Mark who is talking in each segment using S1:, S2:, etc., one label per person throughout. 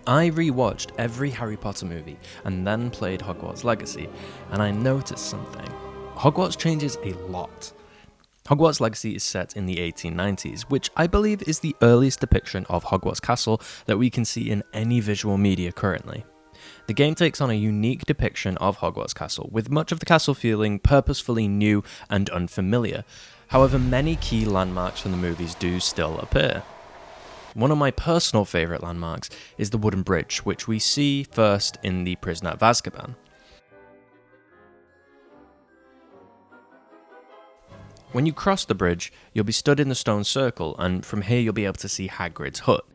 S1: I rewatched every Harry Potter movie and then played Hogwarts Legacy, and I noticed something. Hogwarts changes a lot. Hogwarts Legacy is set in the 1890s, which I believe is the earliest depiction of Hogwarts Castle that we can see in any visual media currently. The game takes on a unique depiction of Hogwarts Castle, with much of the castle feeling purposefully new and unfamiliar. However, many key landmarks from the movies do still appear. One of my personal favourite landmarks is the wooden bridge, which we see first in The Prisoner of Azkaban. When you cross the bridge, you'll be stood in the stone circle, and from here you'll be able to see Hagrid's hut.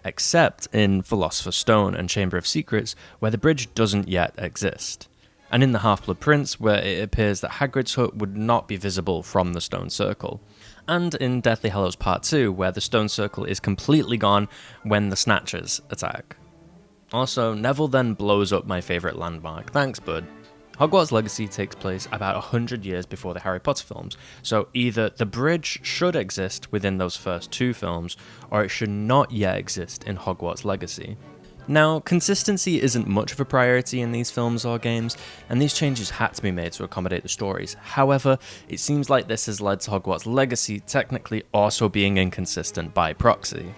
S1: Except in Philosopher's Stone and Chamber of Secrets, where the bridge doesn't yet exist. And in The Half-Blood Prince, where it appears that Hagrid's hut would not be visible from the stone circle. And in Deathly Hallows Part 2, where the stone circle is completely gone when the Snatchers attack. Also, Neville then blows up my favourite landmark. Thanks, bud. Hogwarts Legacy takes place about 100 years before the Harry Potter films, so either the bridge should exist within those first two films, or it should not yet exist in Hogwarts Legacy. Now, consistency isn't much of a priority in these films or games, and these changes had to be made to accommodate the stories. However, it seems like this has led to Hogwarts Legacy technically also being inconsistent by proxy.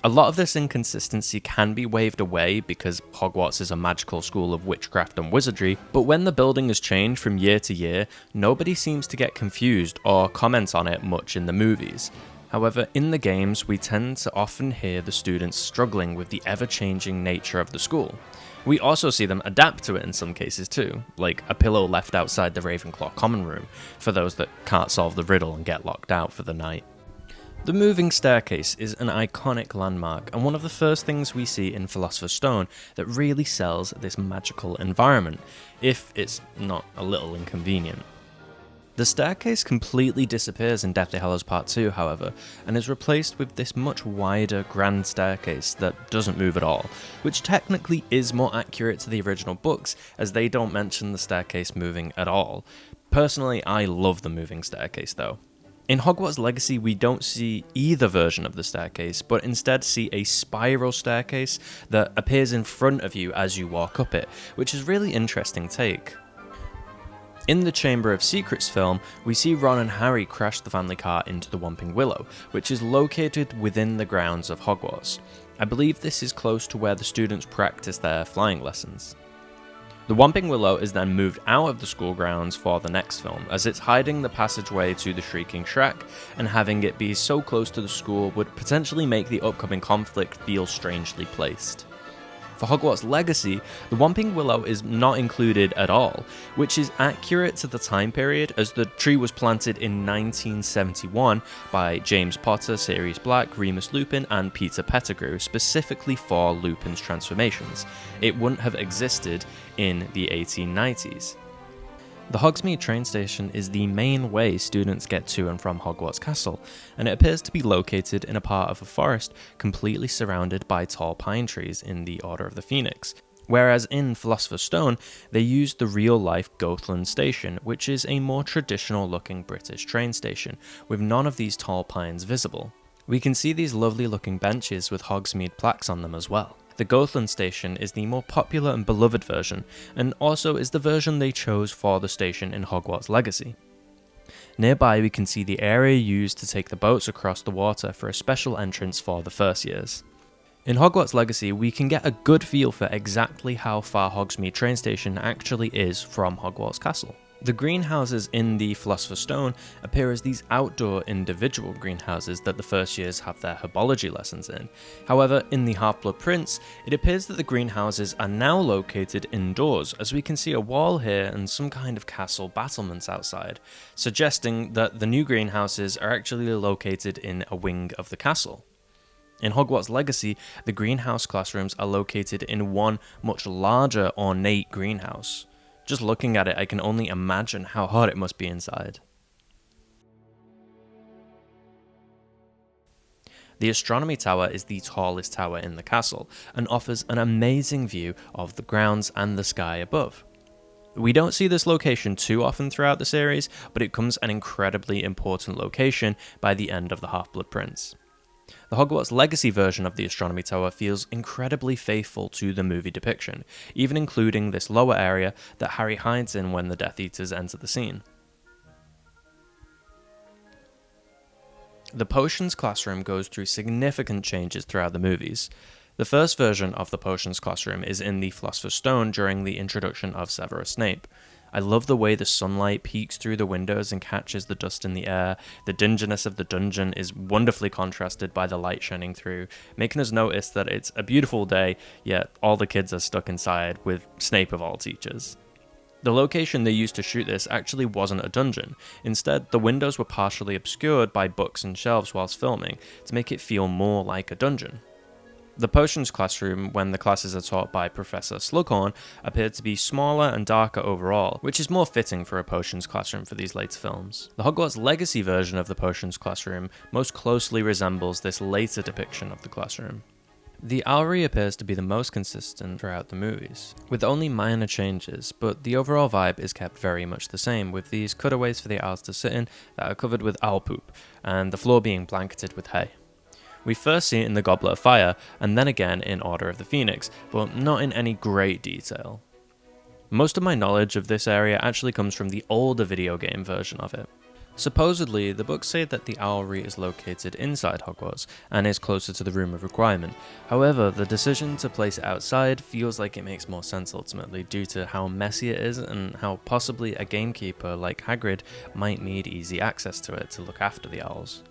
S1: A lot of this inconsistency can be waved away because Hogwarts is a magical school of witchcraft and wizardry, but when the building has changed from year to year, nobody seems to get confused or comment on it much in the movies. However, in the games, we tend to often hear the students struggling with the ever-changing nature of the school. We also see them adapt to it in some cases too, like a pillow left outside the Ravenclaw common room, for those that can't solve the riddle and get locked out for the night. The moving staircase is an iconic landmark, and one of the first things we see in Philosopher's Stone that really sells this magical environment, if it's not a little inconvenient. The staircase completely disappears in Deathly Hallows Part 2, however, and is replaced with this much wider grand staircase that doesn't move at all, which technically is more accurate to the original books, as they don't mention the staircase moving at all. Personally, I love the moving staircase though. In Hogwarts Legacy, we don't see either version of the staircase, but instead see a spiral staircase that appears in front of you as you walk up it, which is a really interesting take. In the Chamber of Secrets film, we see Ron and Harry crash the family car into the Whomping Willow, which is located within the grounds of Hogwarts. I believe this is close to where the students practice their flying lessons. The Whomping Willow is then moved out of the school grounds for the next film, as it's hiding the passageway to the Shrieking Shack, and having it be so close to the school would potentially make the upcoming conflict feel strangely placed. For Hogwarts Legacy, the Whomping Willow is not included at all, which is accurate to the time period as the tree was planted in 1971 by James Potter, Sirius Black, Remus Lupin and Peter Pettigrew specifically for Lupin's transformations. It wouldn't have existed in the 1890s. The Hogsmeade train station is the main way students get to and from Hogwarts Castle, and it appears to be located in a part of a forest completely surrounded by tall pine trees in the Order of the Phoenix. Whereas in Philosopher's Stone, they used the real-life Goathland station, which is a more traditional-looking British train station, with none of these tall pines visible. We can see these lovely-looking benches with Hogsmeade plaques on them as well. The Goathland station is the more popular and beloved version, and also is the version they chose for the station in Hogwarts Legacy. Nearby we can see the area used to take the boats across the water for a special entrance for the first years. In Hogwarts Legacy, we can get a good feel for exactly how far Hogsmeade train station actually is from Hogwarts Castle. The greenhouses in the Philosopher's Stone appear as these outdoor individual greenhouses that the first years have their herbology lessons in. However, in the Half-Blood Prince, it appears that the greenhouses are now located indoors, as we can see a wall here and some kind of castle battlements outside, suggesting that the new greenhouses are actually located in a wing of the castle. In Hogwarts Legacy, the greenhouse classrooms are located in one much larger ornate greenhouse. Just looking at it, I can only imagine how hot it must be inside. The astronomy tower is the tallest tower in the castle, and offers an amazing view of the grounds and the sky above. We don't see this location too often throughout the series, but it becomes an incredibly important location by the end of the Half-Blood Prince. The Hogwarts Legacy version of the astronomy tower feels incredibly faithful to the movie depiction, even including this lower area that Harry hides in when the Death Eaters enter the scene. The potions classroom goes through significant changes throughout the movies. The first version of the potions classroom is in the Philosopher's Stone during the introduction of Severus Snape. I love the way the sunlight peeks through the windows and catches the dust in the air. The dinginess of the dungeon is wonderfully contrasted by the light shining through, making us notice that it's a beautiful day, yet all the kids are stuck inside, with Snape of all teachers. The location they used to shoot this actually wasn't a dungeon. Instead, the windows were partially obscured by books and shelves whilst filming, to make it feel more like a dungeon. The potions classroom, when the classes are taught by Professor Slughorn, appeared to be smaller and darker overall, which is more fitting for a potions classroom for these later films. The Hogwarts Legacy version of the potions classroom most closely resembles this later depiction of the classroom. The owlery appears to be the most consistent throughout the movies, with only minor changes, but the overall vibe is kept very much the same, with these cutaways for the owls to sit in that are covered with owl poop, and the floor being blanketed with hay. We first see it in the Goblet of Fire, and then again in Order of the Phoenix, but not in any great detail. Most of my knowledge of this area actually comes from the older video game version of it. Supposedly, the books say that the owlery is located inside Hogwarts, and is closer to the Room of Requirement. However, the decision to place it outside feels like it makes more sense ultimately, due to how messy it is, and how possibly a gamekeeper like Hagrid might need easy access to it to look after the owls.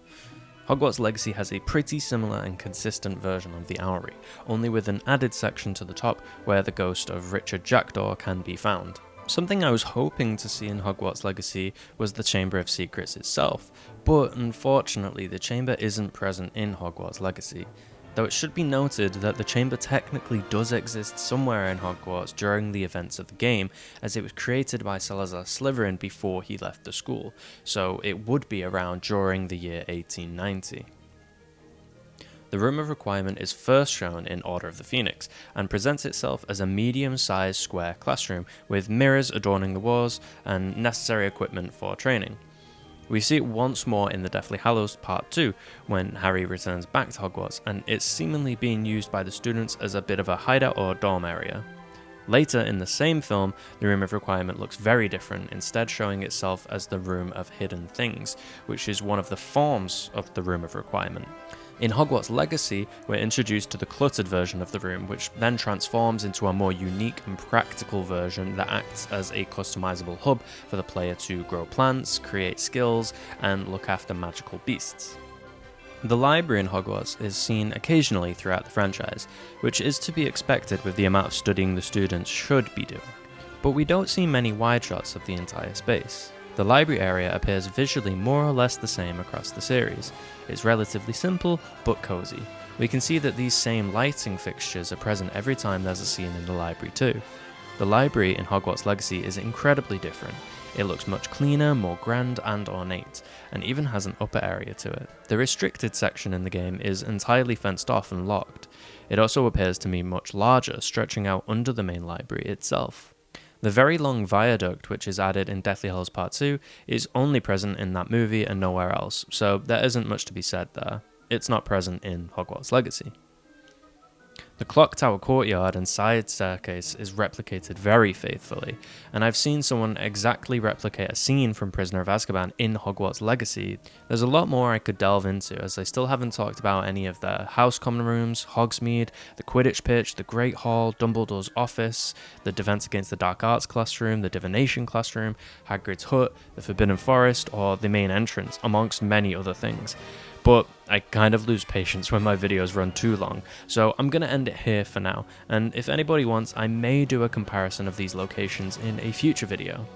S1: Hogwarts Legacy has a pretty similar and consistent version of the owlery, only with an added section to the top where the ghost of Richard Jackdaw can be found. Something I was hoping to see in Hogwarts Legacy was the Chamber of Secrets itself, but unfortunately the chamber isn't present in Hogwarts Legacy, though it should be noted that the chamber technically does exist somewhere in Hogwarts during the events of the game, as it was created by Salazar Slytherin before he left the school, so it would be around during the year 1890. The Room of Requirement is first shown in Order of the Phoenix, and presents itself as a medium-sized square classroom with mirrors adorning the walls and necessary equipment for training. We see it once more in the Deathly Hallows Part 2, when Harry returns back to Hogwarts, and it's seemingly being used by the students as a bit of a hideout or dorm area. Later in the same film, the Room of Requirement looks very different, instead showing itself as the Room of Hidden Things, which is one of the forms of the Room of Requirement. In Hogwarts Legacy, we're introduced to the cluttered version of the room, which then transforms into a more unique and practical version that acts as a customizable hub for the player to grow plants, create skills, and look after magical beasts. The library in Hogwarts is seen occasionally throughout the franchise, which is to be expected with the amount of studying the students should be doing. But we don't see many wide shots of the entire space. The library area appears visually more or less the same across the series. It's relatively simple, but cozy. We can see that these same lighting fixtures are present every time there's a scene in the library too. The library in Hogwarts Legacy is incredibly different. It looks much cleaner, more grand and ornate, and even has an upper area to it. The restricted section in the game is entirely fenced off and locked. It also appears to me much larger, stretching out under the main library itself. The very long viaduct which is added in Deathly Hallows Part 2 is only present in that movie and nowhere else, so there isn't much to be said there. It's not present in Hogwarts Legacy. The clock tower courtyard and side staircase is replicated very faithfully, and I've seen someone exactly replicate a scene from Prisoner of Azkaban in Hogwarts Legacy. There's a lot more I could delve into, as I still haven't talked about any of the house common rooms, Hogsmeade, the Quidditch pitch, the Great Hall, Dumbledore's office, the Defense Against the Dark Arts classroom, the Divination classroom, Hagrid's hut, the Forbidden Forest, or the main entrance, amongst many other things. But I kind of lose patience when my videos run too long, so I'm going to end it here for now, and if anybody wants, I may do a comparison of these locations in a future video.